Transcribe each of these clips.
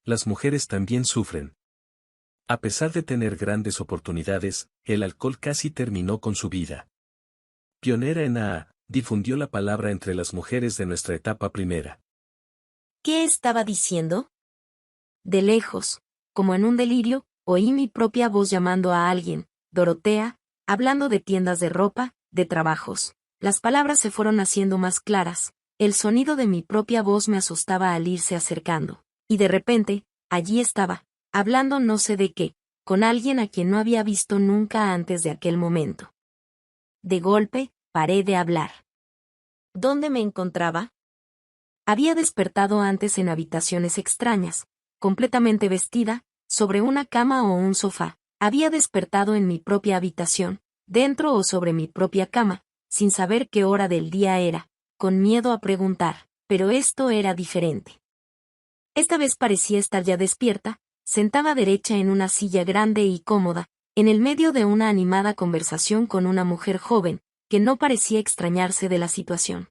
Las mujeres también sufren. A pesar de tener grandes oportunidades, el alcohol casi terminó con su vida. Pionera en AA, difundió la palabra entre las mujeres de nuestra etapa primera. ¿Qué estaba diciendo? De lejos, como en un delirio, oí mi propia voz llamando a alguien, Dorotea, hablando de tiendas de ropa, de trabajos. Las palabras se fueron haciendo más claras, el sonido de mi propia voz me asustaba al irse acercando. Y de repente, allí estaba, hablando no sé de qué, con alguien a quien no había visto nunca antes de aquel momento. De golpe, paré de hablar. ¿Dónde me encontraba? Había despertado antes en habitaciones extrañas, completamente vestida, sobre una cama o un sofá. Había despertado en mi propia habitación, dentro o sobre mi propia cama, sin saber qué hora del día era, con miedo a preguntar, pero esto era diferente. Esta vez parecía estar ya despierta, sentada derecha en una silla grande y cómoda, en el medio de una animada conversación con una mujer joven, que no parecía extrañarse de la situación.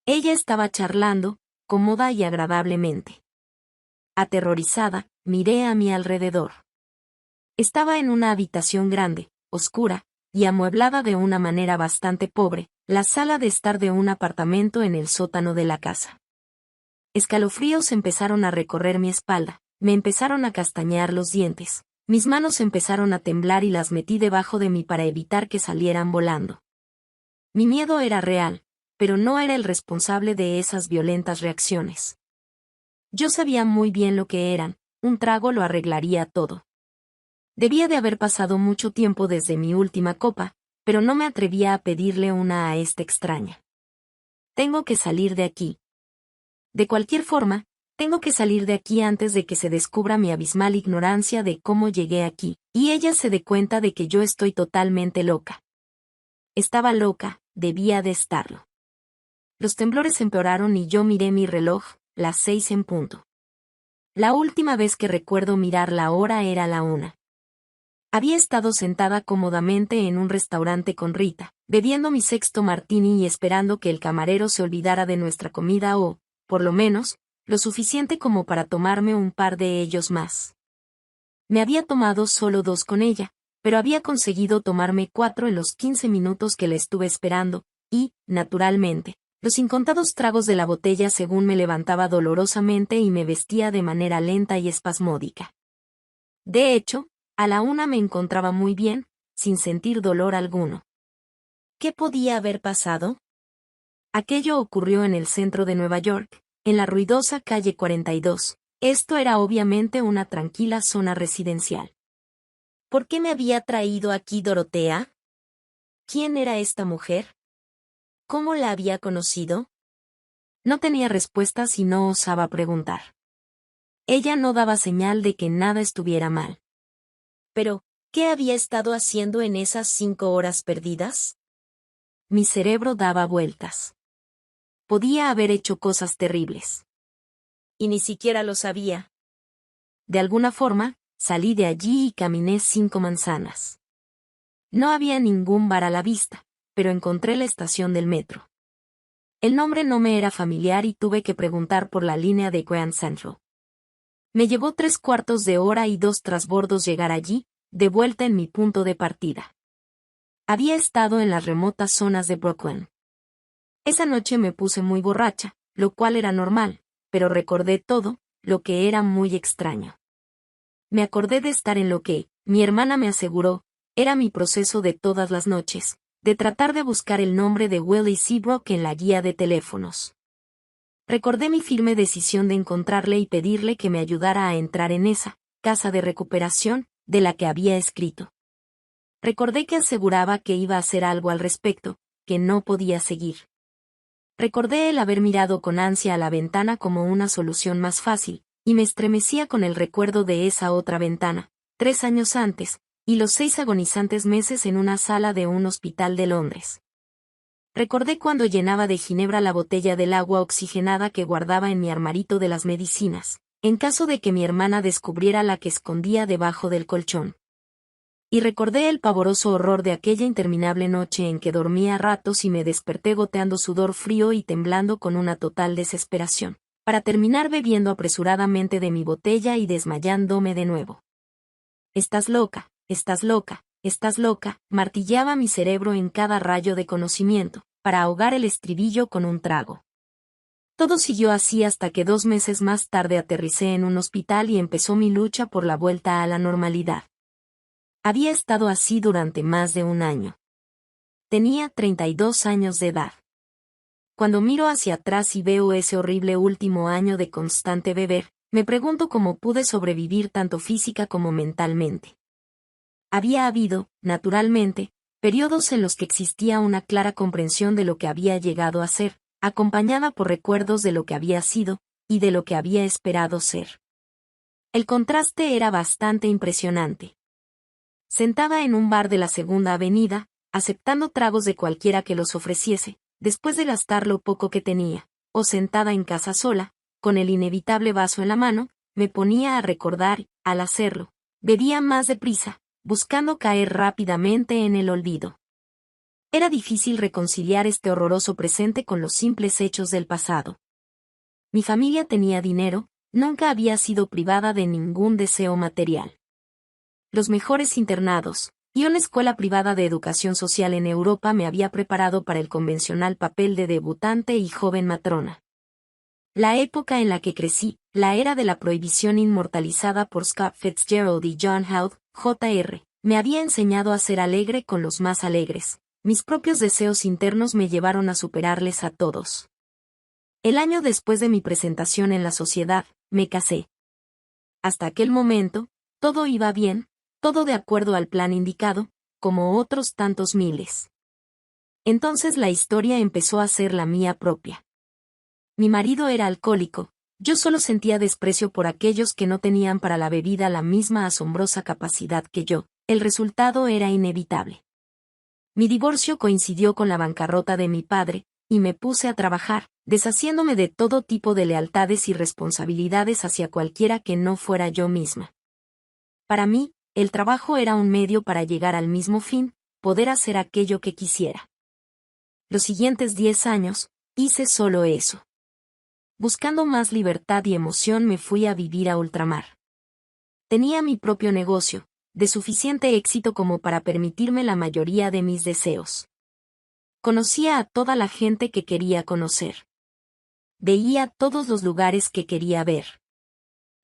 Ella estaba charlando, cómoda y agradablemente. Aterrorizada, miré a mi alrededor. Estaba en una habitación grande, oscura, y amueblada de una manera bastante pobre, la sala de estar de un apartamento en el sótano de la casa. Escalofríos empezaron a recorrer mi espalda, me empezaron a castañear los dientes, mis manos empezaron a temblar y las metí debajo de mí para evitar que salieran volando. Mi miedo era real, pero no era el responsable de esas violentas reacciones. Yo sabía muy bien lo que eran, un trago lo arreglaría todo. Debía de haber pasado mucho tiempo desde mi última copa, pero no me atrevía a pedirle una a esta extraña. Tengo que salir de aquí. De cualquier forma, tengo que salir de aquí antes de que se descubra mi abismal ignorancia de cómo llegué aquí, y ella se dé cuenta de que yo estoy totalmente loca. Estaba loca, debía de estarlo. Los temblores empeoraron y yo miré mi reloj, las 6 en punto. La última vez que recuerdo mirar la hora era la 1. Había estado sentada cómodamente en un restaurante con Rita, bebiendo mi sexto martini y esperando que el camarero se olvidara de nuestra comida o, por lo menos, lo suficiente como para tomarme un par de ellos más. Me había tomado solo 2 con ella, pero había conseguido tomarme 4 en los 15 minutos que la estuve esperando, y, naturalmente, los incontados tragos de la botella según me levantaba dolorosamente y me vestía de manera lenta y espasmódica. De hecho, a la 1 me encontraba muy bien, sin sentir dolor alguno. ¿Qué podía haber pasado? Aquello ocurrió en el centro de Nueva York, en la ruidosa calle 42. Esto era obviamente una tranquila zona residencial. ¿Por qué me había traído aquí Dorotea? ¿Quién era esta mujer? ¿Cómo la había conocido? No tenía respuestas y no osaba preguntar. Ella no daba señal de que nada estuviera mal. Pero, ¿qué había estado haciendo en esas 5 horas perdidas? Mi cerebro daba vueltas. Podía haber hecho cosas terribles. Y ni siquiera lo sabía. De alguna forma, salí de allí y caminé 5 manzanas. No había ningún bar a la vista, pero encontré la estación del metro. El nombre no me era familiar y tuve que preguntar por la línea de Grand Central. Me llevó 3/4 de hora y 2 trasbordos llegar allí, de vuelta en mi punto de partida. Había estado en las remotas zonas de Brooklyn. Esa noche me puse muy borracha, lo cual era normal, pero recordé todo, lo que era muy extraño. Me acordé de estar en lo que, mi hermana me aseguró, era mi proceso de todas las noches, de tratar de buscar el nombre de Willie Seabrook en la guía de teléfonos. Recordé mi firme decisión de encontrarle y pedirle que me ayudara a entrar en esa casa de recuperación, de la que había escrito. Recordé que aseguraba que iba a hacer algo al respecto, que no podía seguir. Recordé el haber mirado con ansia a la ventana como una solución más fácil, y me estremecía con el recuerdo de esa otra ventana, 3 años antes, y los 6 agonizantes meses en una sala de un hospital de Londres. Recordé cuando llenaba de ginebra la botella del agua oxigenada que guardaba en mi armarito de las medicinas, en caso de que mi hermana descubriera la que escondía debajo del colchón. Y recordé el pavoroso horror de aquella interminable noche en que dormía a ratos y me desperté goteando sudor frío y temblando con una total desesperación. para terminar bebiendo apresuradamente de mi botella y desmayándome de nuevo. Estás loca, estás loca, estás loca, martilleaba mi cerebro en cada rayo de conocimiento, para ahogar el estribillo con un trago. Todo siguió así hasta que 2 meses más tarde aterricé en un hospital y empezó mi lucha por la vuelta a la normalidad. Había estado así durante más de un año. Tenía 32 años de edad. Cuando miro hacia atrás y veo ese horrible último año de constante beber, me pregunto cómo pude sobrevivir tanto física como mentalmente. Había habido, naturalmente, periodos en los que existía una clara comprensión de lo que había llegado a ser, acompañada por recuerdos de lo que había sido, y de lo que había esperado ser. El contraste era bastante impresionante. Sentada en un bar de la Segunda Avenida, aceptando tragos de cualquiera que los ofreciese, después de gastar lo poco que tenía, o sentada en casa sola, con el inevitable vaso en la mano, me ponía a recordar y, al hacerlo, bebía más deprisa, buscando caer rápidamente en el olvido. Era difícil reconciliar este horroroso presente con los simples hechos del pasado. Mi familia tenía dinero, nunca había sido privada de ningún deseo material. Los mejores internados, y una escuela privada de educación social en Europa me había preparado para el convencional papel de debutante y joven matrona. La época en la que crecí, la era de la prohibición inmortalizada por Scott Fitzgerald y John Howard, Jr., me había enseñado a ser alegre con los más alegres. Mis propios deseos internos me llevaron a superarles a todos. El año después de mi presentación en la sociedad, me casé. Hasta aquel momento, todo iba bien, todo de acuerdo al plan indicado, como otros tantos miles. Entonces la historia empezó a ser la mía propia. Mi marido era alcohólico, yo solo sentía desprecio por aquellos que no tenían para la bebida la misma asombrosa capacidad que yo, el resultado era inevitable. Mi divorcio coincidió con la bancarrota de mi padre, y me puse a trabajar, deshaciéndome de todo tipo de lealtades y responsabilidades hacia cualquiera que no fuera yo misma. Para mí, el trabajo era un medio para llegar al mismo fin, poder hacer aquello que quisiera. Los siguientes 10 años, hice solo eso. Buscando más libertad y emoción me fui a vivir a ultramar. Tenía mi propio negocio, de suficiente éxito como para permitirme la mayoría de mis deseos. Conocía a toda la gente que quería conocer. Veía todos los lugares que quería ver.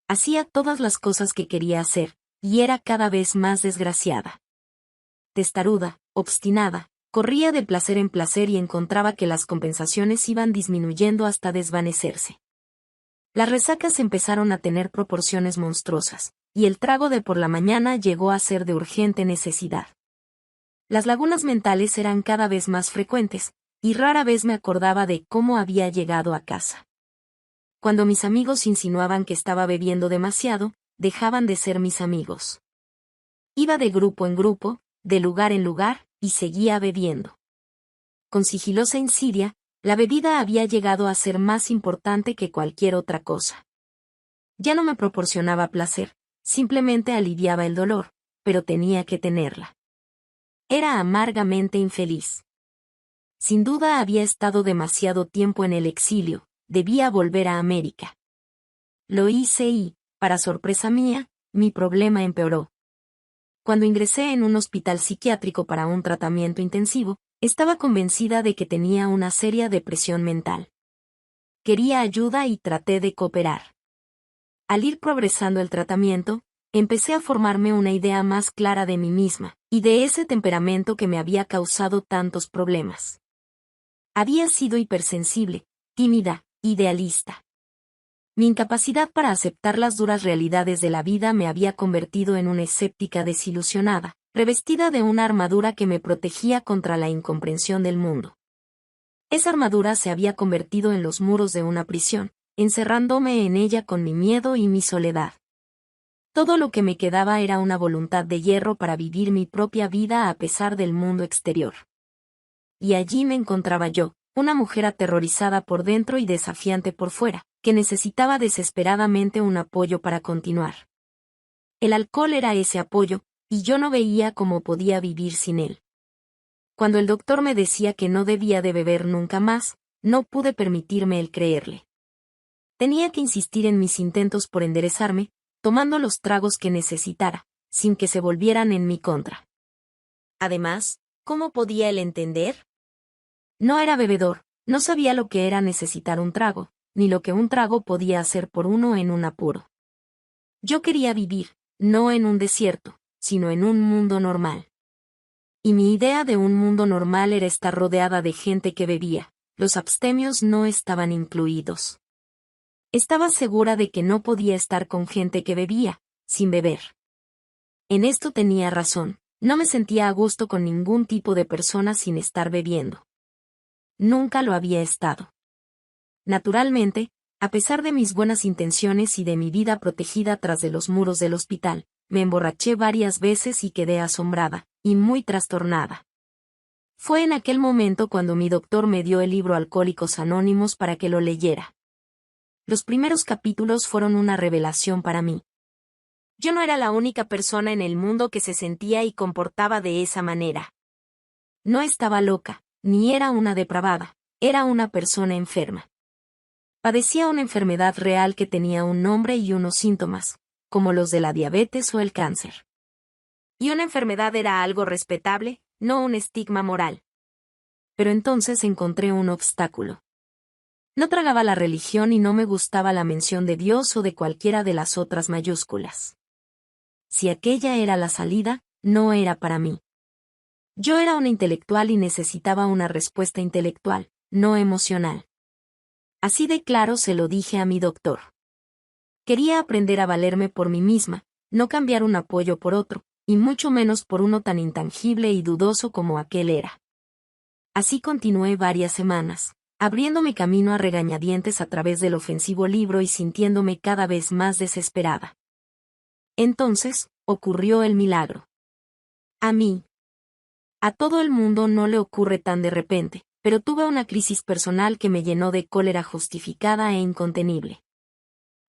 Hacía todas las cosas que quería hacer, y era cada vez más desgraciada. Testaruda, obstinada, corría de placer en placer y encontraba que las compensaciones iban disminuyendo hasta desvanecerse. Las resacas empezaron a tener proporciones monstruosas, y el trago de por la mañana llegó a ser de urgente necesidad. Las lagunas mentales eran cada vez más frecuentes, y rara vez me acordaba de cómo había llegado a casa. Cuando mis amigos insinuaban que estaba bebiendo demasiado, dejaban de ser mis amigos. Iba de grupo en grupo, de lugar en lugar, y seguía bebiendo. Con sigilosa insidia, la bebida había llegado a ser más importante que cualquier otra cosa. Ya no me proporcionaba placer, simplemente aliviaba el dolor, pero tenía que tenerla. Era amargamente infeliz. Sin duda había estado demasiado tiempo en el exilio, debía volver a América. Lo hice y, para sorpresa mía, mi problema empeoró. Cuando ingresé en un hospital psiquiátrico para un tratamiento intensivo, estaba convencida de que tenía una seria depresión mental. Quería ayuda y traté de cooperar. Al ir progresando el tratamiento, empecé a formarme una idea más clara de mí misma, y de ese temperamento que me había causado tantos problemas. Había sido hipersensible, tímida, idealista. Mi incapacidad para aceptar las duras realidades de la vida me había convertido en una escéptica desilusionada, revestida de una armadura que me protegía contra la incomprensión del mundo. Esa armadura se había convertido en los muros de una prisión, encerrándome en ella con mi miedo y mi soledad. Todo lo que me quedaba era una voluntad de hierro para vivir mi propia vida a pesar del mundo exterior. Y allí me encontraba yo, una mujer aterrorizada por dentro y desafiante por fuera, que necesitaba desesperadamente un apoyo para continuar. El alcohol era ese apoyo, y yo no veía cómo podía vivir sin él. Cuando el doctor me decía que no debía de beber nunca más, no pude permitirme el creerle. Tenía que insistir en mis intentos por enderezarme, tomando los tragos que necesitara, sin que se volvieran en mi contra. Además, ¿cómo podía él entender? No era bebedor, no sabía lo que era necesitar un trago, ni lo que un trago podía hacer por uno en un apuro. Yo quería vivir, no en un desierto, sino en un mundo normal. Y mi idea de un mundo normal era estar rodeada de gente que bebía, los abstemios no estaban incluidos. Estaba segura de que no podía estar con gente que bebía, sin beber. En esto tenía razón, no me sentía a gusto con ningún tipo de persona sin estar bebiendo. Nunca lo había estado. Naturalmente, a pesar de mis buenas intenciones y de mi vida protegida tras de los muros del hospital, me emborraché varias veces y quedé asombrada, y muy trastornada. Fue en aquel momento cuando mi doctor me dio el libro Alcohólicos Anónimos para que lo leyera. Los primeros capítulos fueron una revelación para mí. Yo no era la única persona en el mundo que se sentía y comportaba de esa manera. No estaba loca, ni era una depravada, era una persona enferma. Padecía una enfermedad real que tenía un nombre y unos síntomas, como los de la diabetes o el cáncer. Y una enfermedad era algo respetable, no un estigma moral. Pero entonces encontré un obstáculo. No tragaba la religión y no me gustaba la mención de Dios o de cualquiera de las otras mayúsculas. Si aquella era la salida, no era para mí. Yo era una intelectual y necesitaba una respuesta intelectual, no emocional. Así de claro se lo dije a mi doctor. Quería aprender a valerme por mí misma, no cambiar un apoyo por otro, y mucho menos por uno tan intangible y dudoso como aquel era. Así continué varias semanas, abriéndome camino a regañadientes a través del ofensivo libro y sintiéndome cada vez más desesperada. Entonces, ocurrió el milagro. A mí. A todo el mundo no le ocurre tan de repente, pero tuve una crisis personal que me llenó de cólera justificada e incontenible.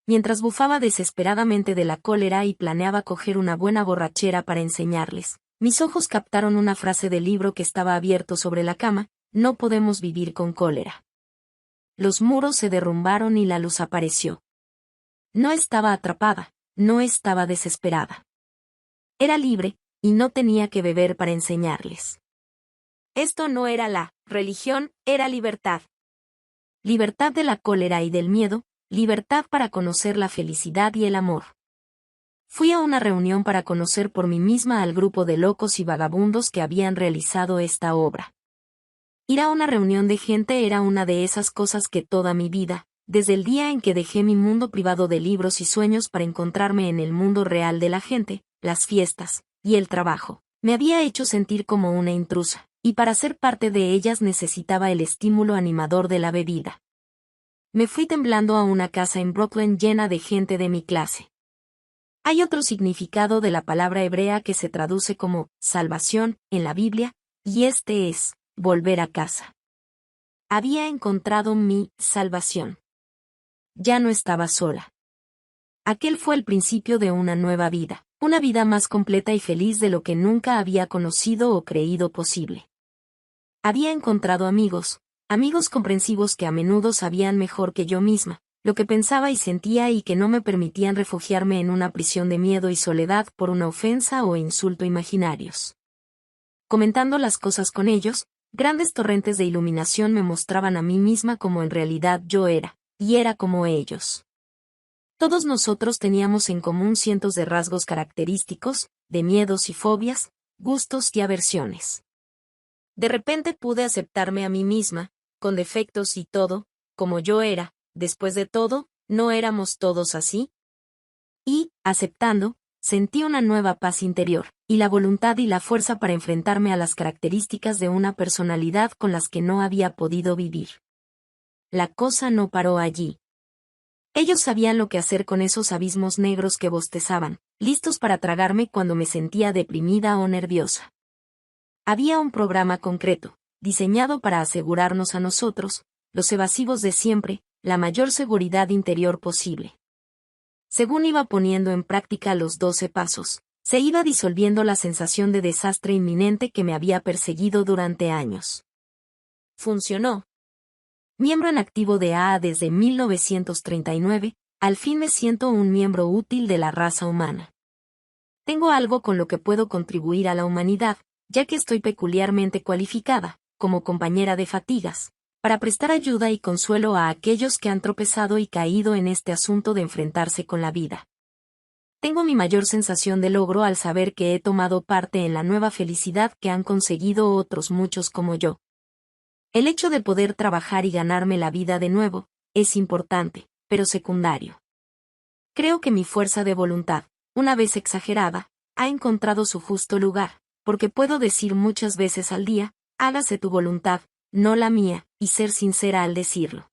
Mientras bufaba desesperadamente de la cólera y planeaba coger una buena borrachera para enseñarles, mis ojos captaron una frase del libro que estaba abierto sobre la cama: no podemos vivir con cólera. Los muros se derrumbaron y la luz apareció. No estaba atrapada, no estaba desesperada. Era libre, y no tenía que beber para enseñarles. Esto no era la religión, era libertad. Libertad de la cólera y del miedo, libertad para conocer la felicidad y el amor. Fui a una reunión para conocer por mí misma al grupo de locos y vagabundos que habían realizado esta obra. Ir a una reunión de gente era una de esas cosas que toda mi vida, desde el día en que dejé mi mundo privado de libros y sueños para encontrarme en el mundo real de la gente, las fiestas y el trabajo, me había hecho sentir como una intrusa, y para ser parte de ellas necesitaba el estímulo animador de la bebida. Me fui temblando a una casa en Brooklyn llena de gente de mi clase. Hay otro significado de la palabra hebrea que se traduce como salvación en la Biblia, y este es volver a casa. Había encontrado mi salvación. Ya no estaba sola. Aquel fue el principio de una nueva vida, una vida más completa y feliz de lo que nunca había conocido o creído posible. Había encontrado amigos comprensivos que a menudo sabían mejor que yo misma lo que pensaba y sentía y que no me permitían refugiarme en una prisión de miedo y soledad por una ofensa o insulto imaginarios. Comentando las cosas con ellos, grandes torrentes de iluminación me mostraban a mí misma como en realidad yo era, y era como ellos. Todos nosotros teníamos en común cientos de rasgos característicos, de miedos y fobias, gustos y aversiones. De repente pude aceptarme a mí misma, con defectos y todo, como yo era. Después de todo, ¿no éramos todos así? Y, aceptando, sentí una nueva paz interior, y la voluntad y la fuerza para enfrentarme a las características de una personalidad con las que no había podido vivir. La cosa no paró allí. Ellos sabían lo que hacer con esos abismos negros que bostezaban, listos para tragarme cuando me sentía deprimida o nerviosa. Había un programa concreto, diseñado para asegurarnos a nosotros, los evasivos de siempre, la mayor seguridad interior posible. Según iba poniendo en práctica los 12 pasos, se iba disolviendo la sensación de desastre inminente que me había perseguido durante años. Funcionó. Miembro en activo de AA desde 1939, al fin me siento un miembro útil de la raza humana. Tengo algo con lo que puedo contribuir a la humanidad, ya que estoy peculiarmente cualificada, como compañera de fatigas, para prestar ayuda y consuelo a aquellos que han tropezado y caído en este asunto de enfrentarse con la vida. Tengo mi mayor sensación de logro al saber que he tomado parte en la nueva felicidad que han conseguido otros muchos como yo. El hecho de poder trabajar y ganarme la vida de nuevo, es importante, pero secundario. Creo que mi fuerza de voluntad, una vez exagerada, ha encontrado su justo lugar, porque puedo decir muchas veces al día, hágase tu voluntad, no la mía, y ser sincera al decirlo.